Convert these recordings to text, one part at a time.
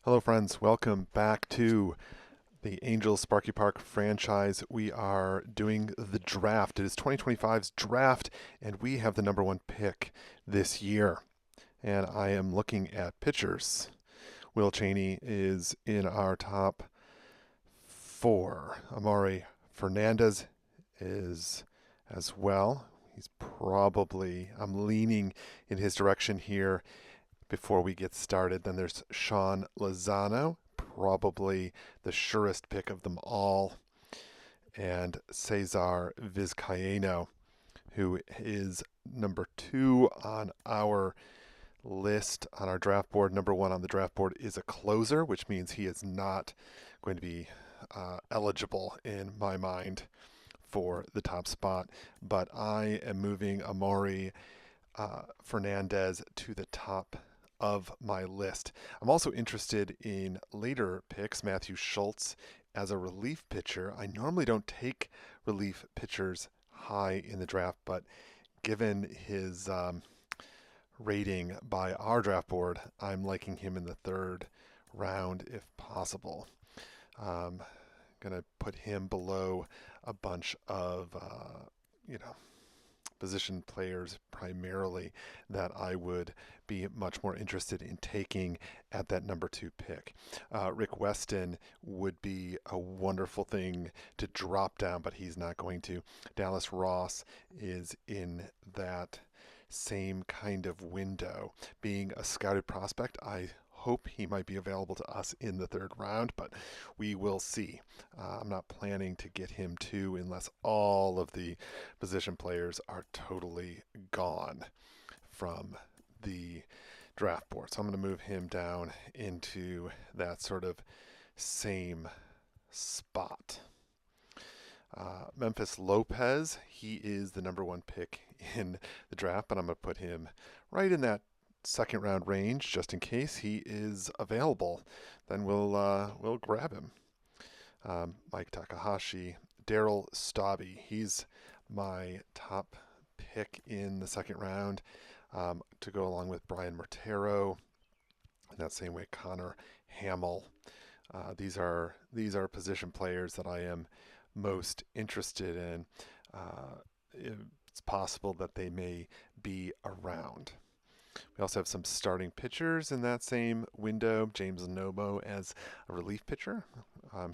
Hello, friends. Welcome back to the Angels Sparky Park franchise. We are doing the draft. It is 2025's draft, and we have the number one pick this year. And I am looking at pitchers. Will Cheney is in our top four. Amari Fernandez is as well. I'm leaning in his direction here before we get started. Then there's Sean Lozano, probably the surest pick of them all, and Cesar Vizcaino, who is number two on our list on our draft board. Number one on the draft board is a closer, which means he is not going to be eligible in my mind for the top spot. But I am moving Amari Fernandez to the top of my list. I'm also interested in later picks. Matthew Schultz as a relief pitcher. I normally don't take relief pitchers high in the draft, but given his rating by our draft board, I'm liking him in the third round if possible. Going to put him below a bunch of, position players primarily that I would be much more interested in taking at that number two pick. Rick Weston would be a wonderful thing to drop down, but he's not going to. Dallas Ross is in that same kind of window. Being a scouted prospect, I hope he might be available to us in the third round, but we will see. I'm not planning to get him too unless all of the position players are totally gone from the draft board. So I'm going to move him down into that sort of same spot. Memphis Lopez, he is the number one pick in the draft, but I'm going to put him right in that second round range just in case he is available. Then we'll grab him. Mike Takahashi, Daryl Stobby, he's my top pick in the second round to go along with Brian Martero. In that same way, Connor Hamill. These are position players that I am most interested in. It's possible that they may be around. We also have some starting pitchers in that same window. James Nomo as a relief pitcher.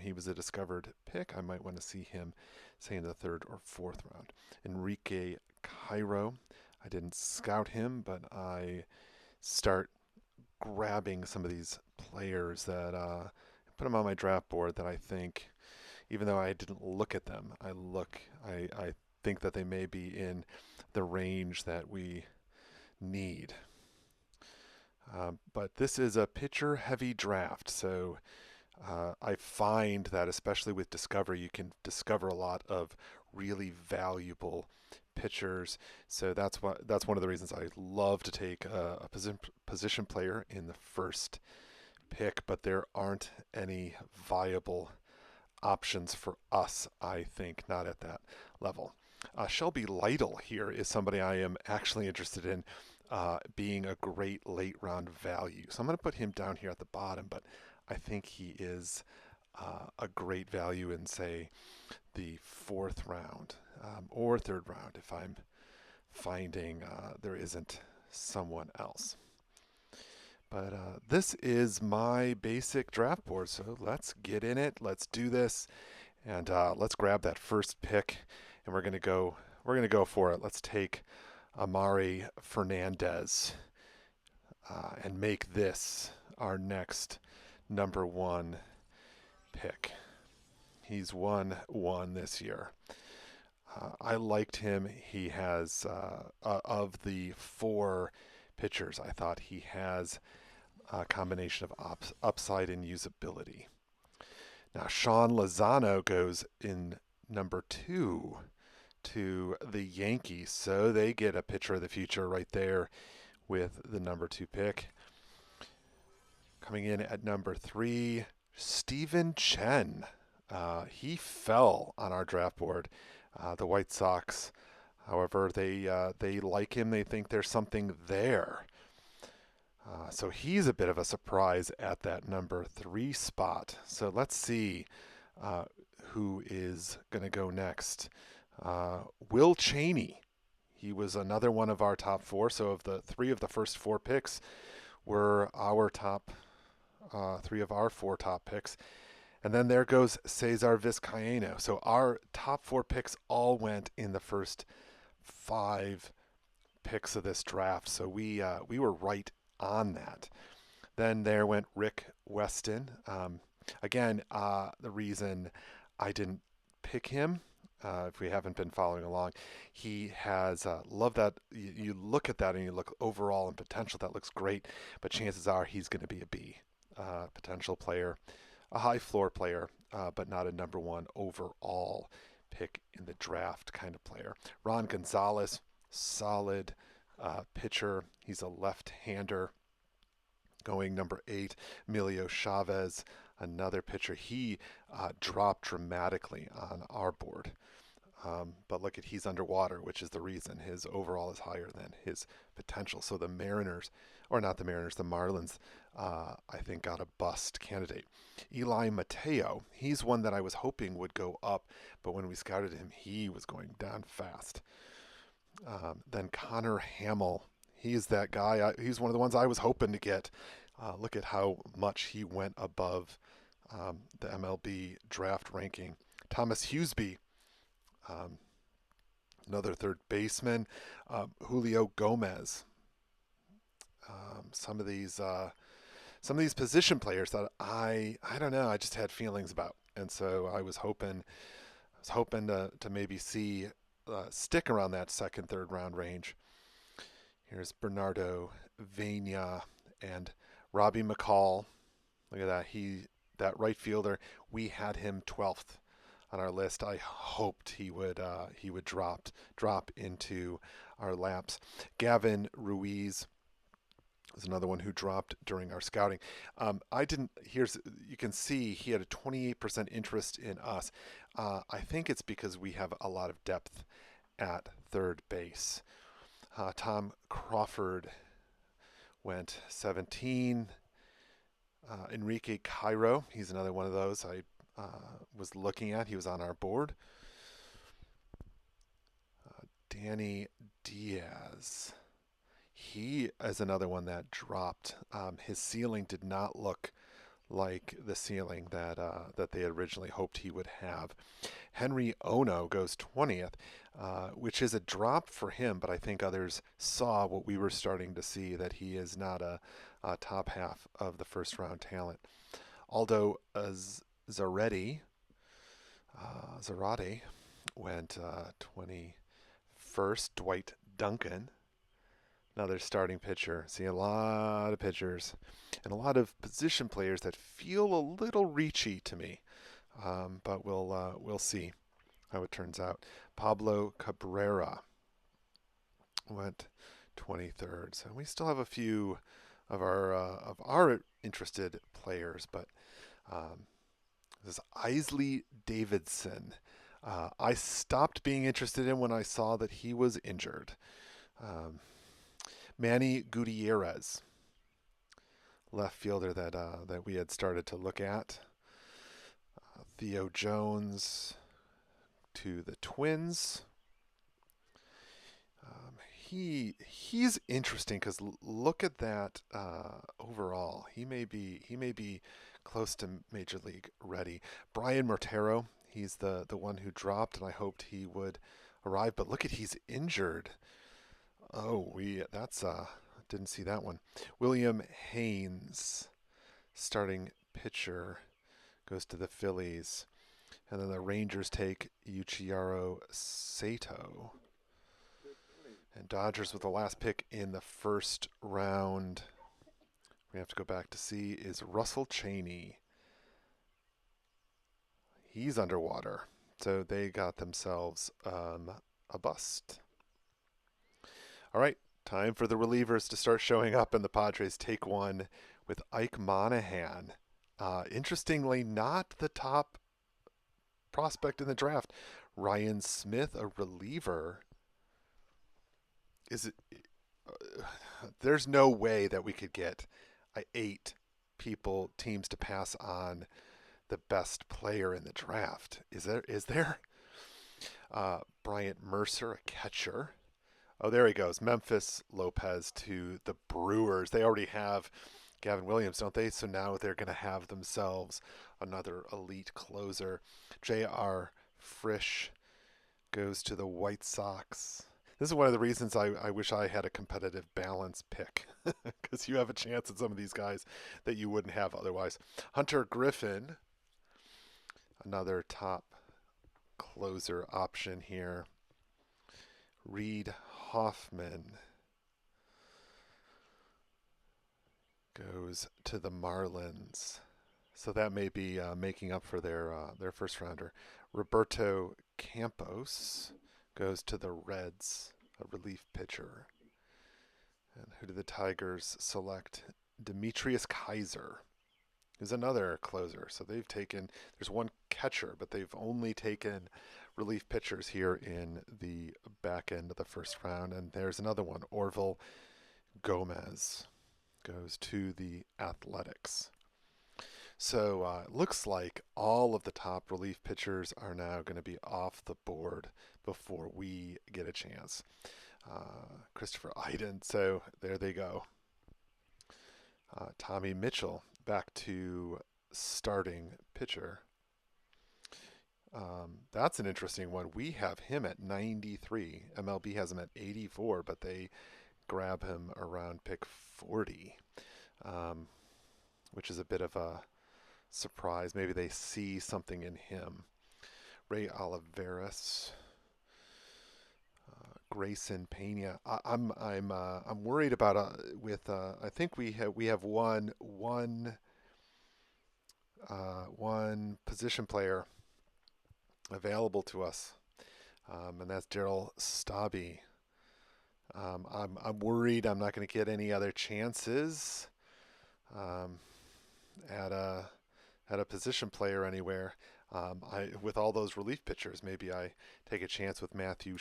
He was a discovered pick. I might want to see him, say, in the third or fourth round. Enrique Cairo. I didn't scout him, but I start grabbing some of these players that put them on my draft board that I think, even though I didn't look at them, I think that they may be in the range that we need. But this is a pitcher-heavy draft, so I find that especially with Discovery, you can discover a lot of really valuable pitchers. So that's one of the reasons I love to take a position player in the first pick, but there aren't any viable options for us, I think, not at that level. Shelby Lytle here is somebody I am actually interested in being a great late round value. So I'm going to put him down here at the bottom, but I think he is a great value in, say, the fourth round or third round if I'm finding there isn't someone else. But this is my basic draft board, so let's get in it. Let's do this, and let's grab that first pick, and we're gonna go for it. Let's take Amari Fernandez and make this our next number one pick. He's won one this year. I liked him. He has, of the four pitchers, I thought he has a combination of upside and usability. Now, Sean Lozano goes in number two to the Yankees, so they get a pitcher of the future right there with the number two pick. Coming in at number three, Stephen Chen. He fell on our draft board. The White Sox, however, they like him. They think there's something there. So he's a bit of a surprise at that number 3 spot. So let's see uh, who is going to go next. Will Cheney. He was another one of our top 4. So of the 3 of the first 4 picks were our top 3 of our 4 top picks. And then there goes Cesar Vizcaino. So our top 4 picks all went in the first 5 picks of this draft. So we were right on that. Then there went Rick Weston. Again, the reason I didn't pick him, if we haven't been following along, he has love that. You look at that and you look overall and potential. That looks great, but chances are he's going to be a B potential player, a high floor player, but not a number 1 overall pick in the draft kind of player. Ron Gonzalez, solid pitcher. He's a left-hander, going number 8. Emilio Chavez, another pitcher. He dropped dramatically on our board. But look at, he's underwater, which is the reason his overall is higher than his potential. So the Mariners, or not the Mariners, the Marlins, I think got a bust candidate. Eli Mateo, he's one that I was hoping would go up, but when we scouted him, he was going down fast. Then Connor Hamill, he's that guy. He's one of the ones I was hoping to get. Look at how much he went above the MLB draft ranking. Thomas Hughesby, another third baseman. Julio Gomez. Some of these position players that I don't know. I just had feelings about, and so I was hoping to maybe see stick around that second, third round range. Here's Bernardo Vena and Robbie McCall. Look at that. That right fielder. We had him 12th on our list. I hoped he would drop into our laps. Gavin Ruiz is another one who dropped during our scouting. You can see he had a 28% interest in us. I think it's because we have a lot of depth at third base. Tom Crawford went 17. Enrique Cairo, he's another one of those I was looking at. He was on our board. Danny Diaz. He is another one that dropped. His ceiling did not look like the ceiling that they originally hoped he would have. Henry Ono goes 20th, which is a drop for him, but I think others saw what we were starting to see, that he is not a top half of the first round talent. Aldo Zarate went 21st. Dwight Duncan, another starting pitcher. See a lot of pitchers and a lot of position players that feel a little reachy to me, but we'll see how it turns out. Pablo Cabrera went 23rd, so we still have a few of our interested players, but this is Isley Davidson. I stopped being interested in when I saw that he was injured. Manny Gutierrez, left fielder that we had started to look at. Theo Jones to the Twins. He's interesting because look at that overall. He may be close to major league ready. Brian Mortero, he's the one who dropped, and I hoped he would arrive. But look at, he's injured. Oh, didn't see that one. William Haynes, starting pitcher, goes to the Phillies. And then the Rangers take Yuichiro Sato. And Dodgers with the last pick in the first round, we have to go back to see, is Russell Cheney. He's underwater. So they got themselves a bust. All right, time for the relievers to start showing up, and the Padres take one with Ike Monahan. Interestingly, not the top prospect in the draft. Ryan Smith, a reliever. there's no way that we could get 8 teams to pass on the best player in the draft. Is there? Is there? Bryant Mercer, a catcher. Oh, there he goes. Memphis Lopez to the Brewers. They already have Gavin Williams, don't they? So now they're going to have themselves another elite closer. J.R. Frisch goes to the White Sox. This is one of the reasons I wish I had a competitive balance pick, because you have a chance at some of these guys that you wouldn't have otherwise. Hunter Griffin, another top closer option here. Reed Hoffman goes to the Marlins. So that may be making up for their first rounder. Roberto Campos goes to the Reds, a relief pitcher. And who do the Tigers select? Demetrius Kaiser, who's another closer. So they've taken, there's one catcher, but they've only taken relief pitchers here in the back end of the first round. And there's another one, Orville Gomez goes to the Athletics. So it looks like all of the top relief pitchers are now going to be off the board before we get a chance. Christopher Iden, so there they go. Tommy Mitchell back to starting pitcher. That's an interesting one. We have him at 93. MLB has him at 84, but they grab him around pick 40, which is a bit of a surprise. Maybe they see something in him. Ray Olivares, Grayson Pena. I'm worried about with I think we have one position player available to us, and that's Daryl Stabby. I'm worried I'm not going to get any other chances at a position player anywhere. With all those relief pitchers, maybe I take a chance with Matthew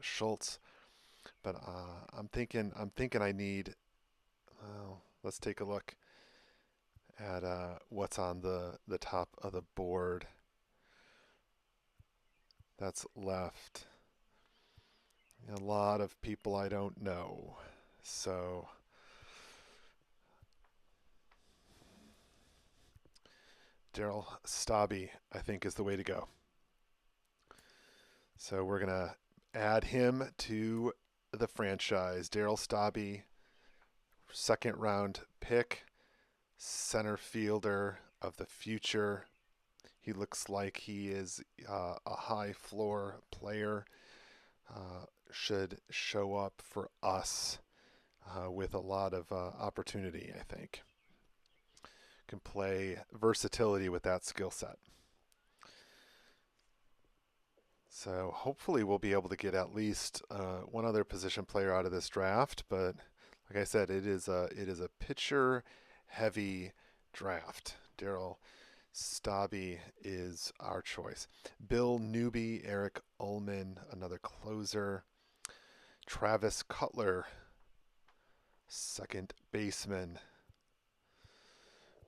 Schultz, but I'm thinking I need. Let's take a look at what's on the top of the board that's left. A lot of people I don't know, so. Daryl Stabby, I think, is the way to go. So we're going to add him to the franchise. Daryl Stabby, second round pick, center fielder of the future. He looks like he is a high floor player. Should show up for us with a lot of opportunity, I think. Can play versatility with that skill set. So hopefully we'll be able to get at least one other position player out of this draft. But like I said, it is a pitcher heavy draft. Daryl Stabby is our choice. Bill Newby, Eric Ullman, another closer. Travis Cutler, second baseman,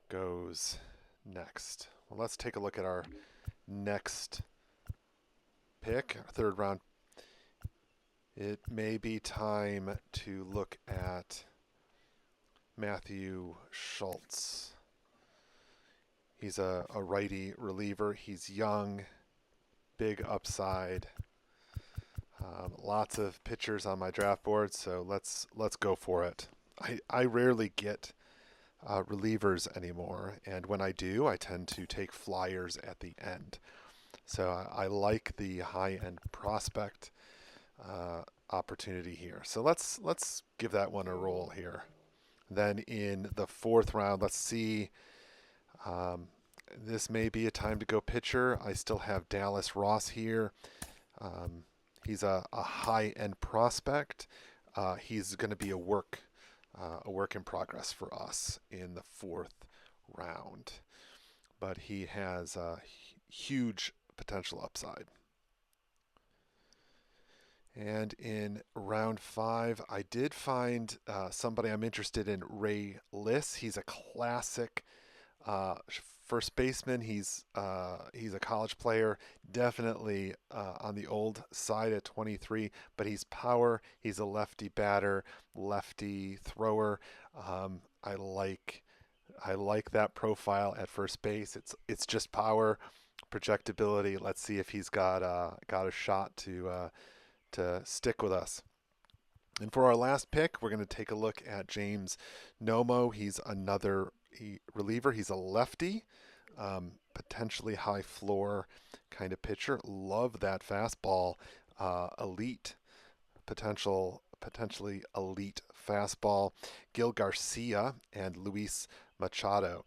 goes next. Well, let's take a look at our next pick, our third round. It may be time to look at Matthew Schultz. He's a righty reliever. He's young, big upside. Lots of pitchers on my draft board, so let's go for it. I rarely get relievers anymore, and when I do, I tend to take flyers at the end. So I like the high-end prospect opportunity here. So let's give that one a roll here. Then in the fourth round, let's see. This may be a time to go pitcher. I still have Dallas Ross here. He's a high-end prospect. He's going to be a work in progress for us in the fourth round, but he has a huge potential upside. And in round 5, I did find somebody I'm interested in, Ray Liss. He's a classic uh, first baseman. He's a college player, definitely on the old side at 23, but he's power. He's a lefty batter, lefty thrower. I like that profile at first base. It's just power, projectability. Let's see if he's got a shot to stick with us. And for our last pick, we're going to take a look at James Nomo. He's another reliever. He's a lefty, potentially high floor kind of pitcher. Love that fastball. Elite potentially elite fastball. Gil Garcia and Luis Machado.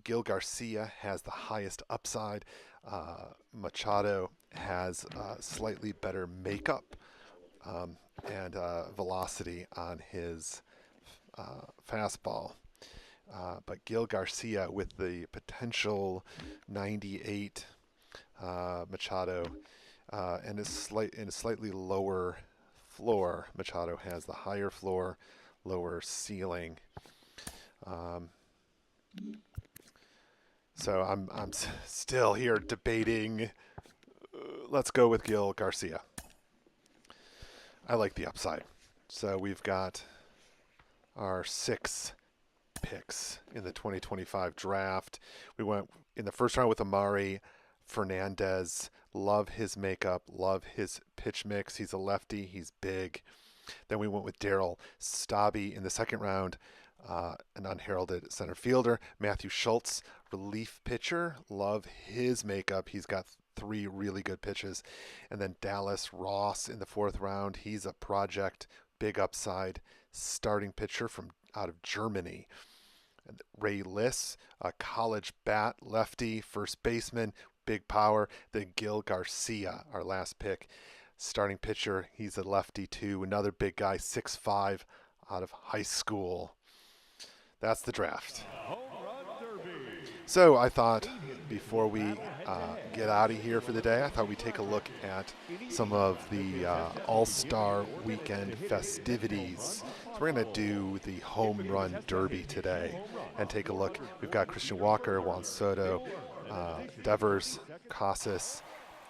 Gil Garcia has the highest upside. Machado has slightly better makeup um, and velocity on his fastball. But Gil Garcia with the potential 98, Machado, and a slightly lower floor. Machado has the higher floor, lower ceiling. Um, so I'm still here debating. Let's go with Gil Garcia. I like the upside. So we've got our 6 picks in the 2025 draft. We went in the first round with Amari Fernandez. Love his makeup, love his pitch mix. He's a lefty, he's big. Then we went with Daryl Stabby in the second round, an unheralded center fielder. Matthew Schultz, relief pitcher. Love his makeup. He's got 3 really good pitches. And then Dallas Ross in the fourth round. He's a project, big upside, starting pitcher from out of Germany. And Ray Liss, a college bat, lefty, first baseman, big power. Then Gil Garcia, our last pick, starting pitcher. He's a lefty too. Another big guy, 6'5", out of high school. That's the draft. So I thought before we get out of here for the day, I thought we'd take a look at some of the All-Star Weekend festivities. So we're going to do the Home Run Derby today and take a look. We've got Christian Walker, Juan Soto, Devers, Casas,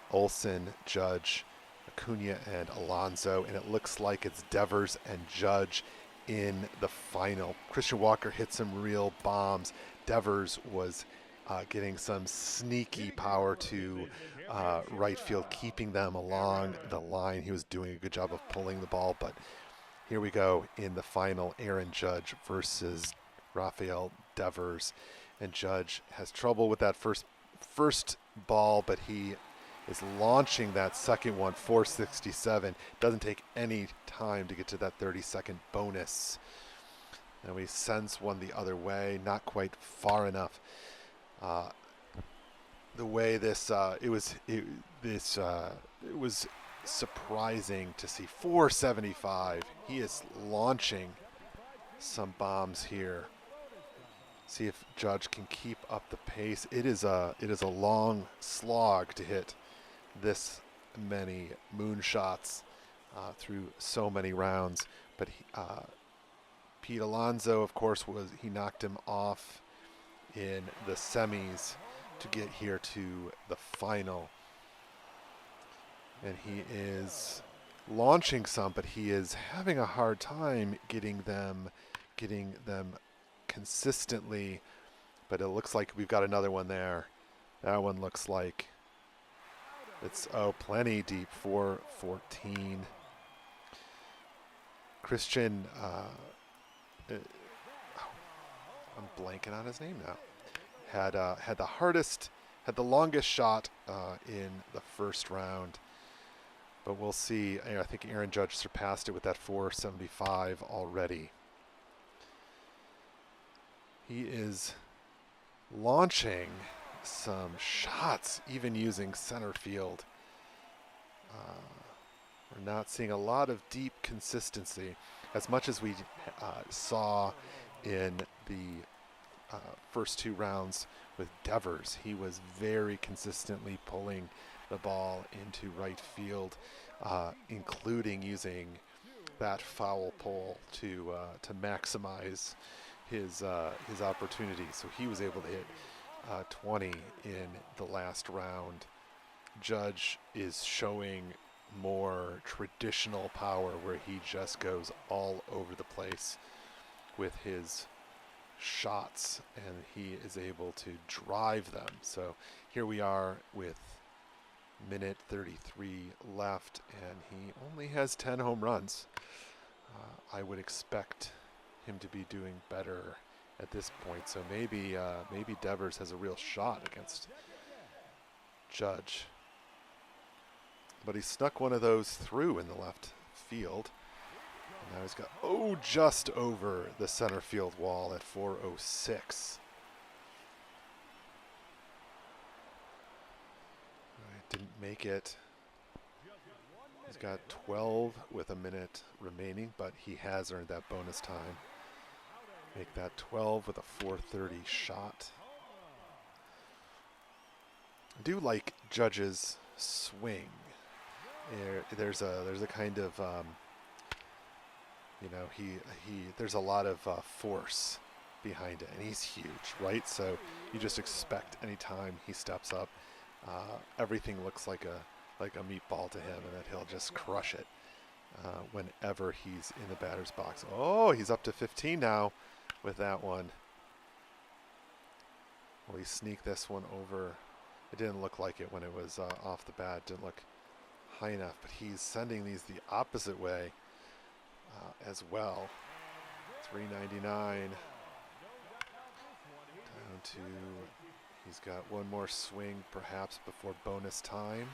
Olson, Judge, Acuna, and Alonso. And it looks like it's Devers and Judge in the final. Christian Walker hit some real bombs. Devers was getting some sneaky power to right field, keeping them along the line. He was doing a good job of pulling the ball, but here we go in the final, Aaron Judge versus Rafael Devers. And Judge has trouble with that first ball, but he is launching that second one, 467. Doesn't take any time to get to that 30-second bonus. And we sends one the other way, not quite far enough. The way it was surprising to see 475. He is launching some bombs here. See if Judge can keep up the pace. It is a long slog to hit this many moonshots through so many rounds. But Pete Alonso, of course, he knocked him off in the semis to get here to the final. And he is launching some, but he is having a hard time getting them consistently. But it looks like we've got another one there. That one looks like it's plenty deep, 414. Christian, I'm blanking on his name now. Had the longest shot in the first round, but we'll see. I think Aaron Judge surpassed it with that 475 already. He is launching some shots, even using center field. We're not seeing a lot of deep consistency as much as we saw in the first 2 rounds with Devers. He was very consistently pulling the ball into right field. including using that foul pole to maximize his opportunity. So he was able to hit 20 in the last round. Judge is showing more traditional power where he just goes all over the place with his shots, and he is able to drive them. So here we are with minute 33 left, and he only has 10 home runs. I would expect him to be doing better at this point. So maybe Devers has a real shot against Judge. But he snuck one of those through in the left field. And now he's got, just over the center field wall at 406. Didn't make it. He's got 12 with a minute remaining, but he has earned that bonus time. Make that 12 with a 430 shot. I do like Judge's swing. There's a kind of there's a lot of force behind it, and he's huge, right? So you just expect anytime he steps up, everything looks like a meatball to him, and that he'll just crush it whenever he's in the batter's box. Oh, he's up to 15 now with that one. Will he sneak this one over? It didn't look like it when it was off the bat. It didn't look high enough, but he's sending these the opposite way as well. 399 down to, he's got one more swing perhaps before bonus time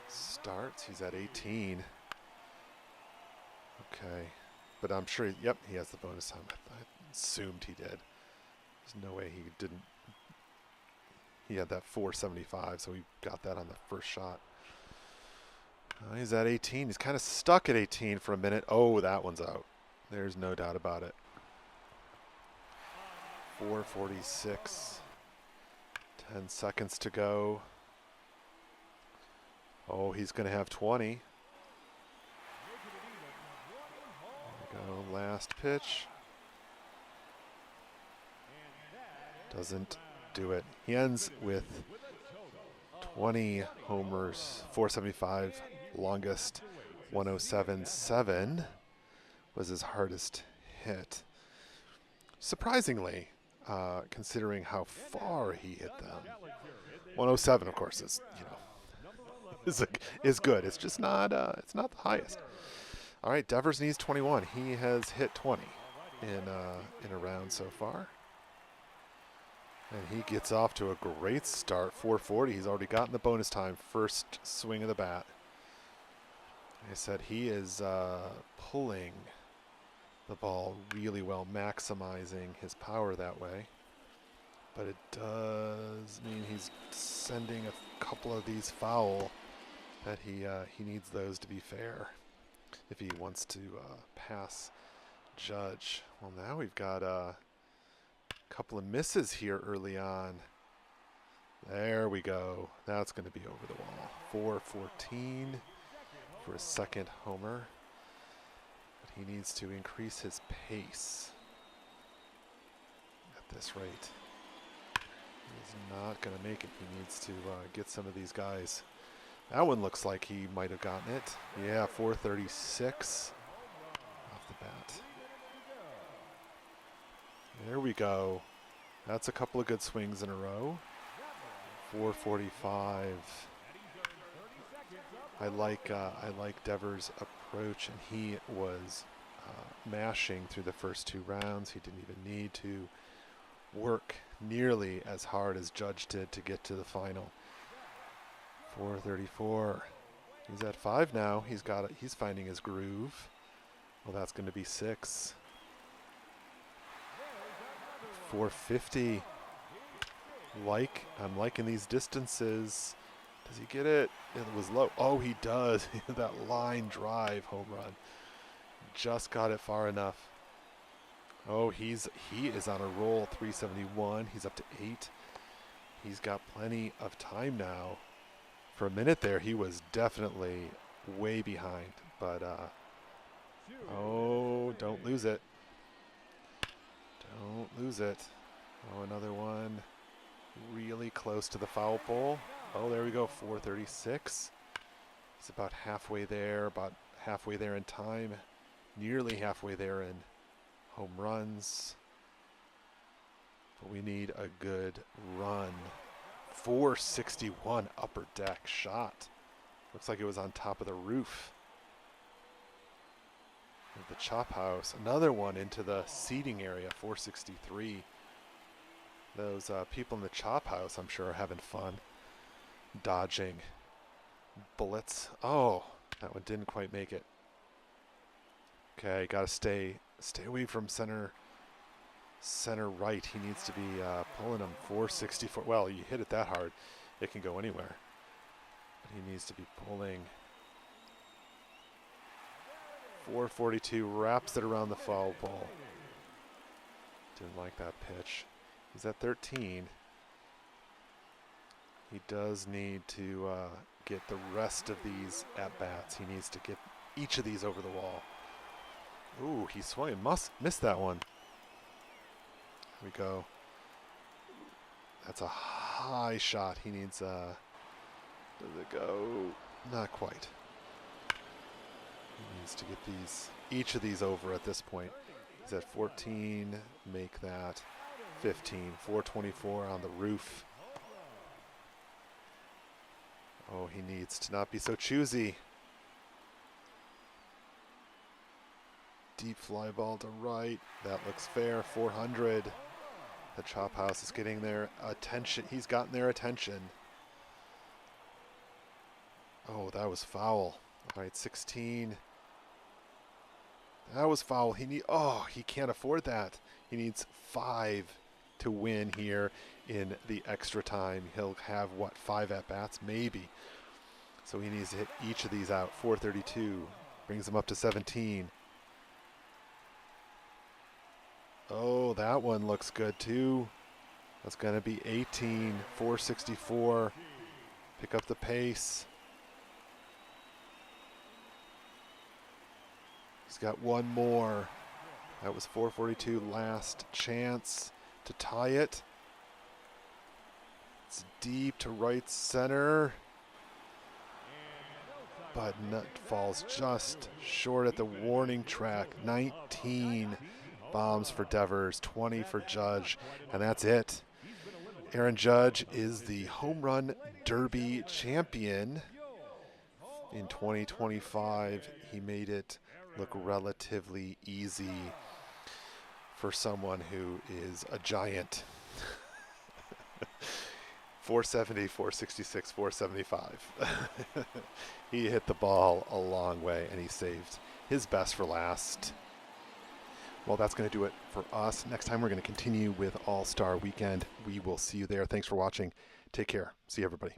starts. He's at 18. Okay, but I'm sure, he has the bonus time. I assumed he did. There's no way he didn't. He had that 475, so he got that on the first shot. He's at 18. He's kind of stuck at 18 for a minute. Oh, that one's out. There's no doubt about it. 446. 10 seconds to go. Oh, he's going to have 20. There we go. Last pitch. Doesn't do it. He ends with 20 homers, 475. Longest 107.7 was his hardest hit. Surprisingly, considering how far he hit them. 107, of course, is is good. It's just not it's not the highest. All right, Devers needs 21. He has hit 20 in a round so far. And he gets off to a great start. 440. He's already gotten the bonus time. First swing of the bat. Like I said, he is pulling the ball really well, maximizing his power that way. But it does mean he's sending a couple of these foul that he needs those to be fair if he wants to pass Judge. Well, now we've got a couple of misses here early on. There we go. That's going to be over the wall. 414 for a second homer. But he needs to increase his pace at this rate. He's not going to make it. He needs to get some of these guys. That one looks like he might have gotten it. Yeah, 436 off the bat. There we go. That's a couple of good swings in a row. 445. I like Devers' approach, and he was mashing through the first two rounds. He didn't even need to work nearly as hard as Judge did to get to the final. 434. He's at 5 now. He's got it. He's finding his groove. Well, that's going to be 6. 450. I'm liking these distances. Does he get it? It was low. Oh, he does. That line drive home run. Just got it far enough. Oh, he is on a roll. 371. He's up to 8. He's got plenty of time now. For a minute there, he was definitely way behind, but oh, don't lose it. Don't lose it. Oh, another one really close to the foul pole. Oh, there we go, 436. He's about halfway there in time, nearly halfway there in home runs. But we need a good run. 461 upper deck shot. Looks like it was on top of the roof of the chop house. Another one into the seating area, 463. Those people in the chop house, I'm sure, are having fun dodging bullets. Oh, that one didn't quite make it. Okay, got to stay away from center right. He needs to be pulling him. 464. Well, you hit it that hard, it can go anywhere. But he needs to be pulling. 442, wraps it around the foul pole. Didn't like that pitch. He's at 13. He does need to get the rest of these at-bats. He needs to get each of these over the wall. Ooh, he swung and missed that one. Here we go. That's a high shot. He needs, does it go? Not quite. He needs to get each of these over at this point. He's at 14, make that 15. 424 on the roof. Oh, he needs to not be so choosy. Deep fly ball to right. That looks fair. 400. The chop house is getting their attention. He's gotten their attention. Oh, that was foul. All right, 16. That was foul. He can't afford that. He needs 5 to win here in the extra time. He'll have, 5 at-bats? Maybe. So he needs to hit each of these out. 432 brings him up to 17. Oh, that one looks good too. That's going to be 18. 464. Pick up the pace. He's got one more. That was 442. Last chance to tie it. It's deep to right center. But nut falls just short at the warning track. 19 bombs for Devers, 20 for Judge, and that's it. Aaron Judge is the Home Run Derby champion in 2025. He made it look relatively easy for someone who is a giant. 470, 466, 475. He hit the ball a long way, and he saved his best for last. Well, that's going to do it for us. Next time, we're going to continue with All-Star Weekend. We will see you there. Thanks for watching. Take care. See you, everybody.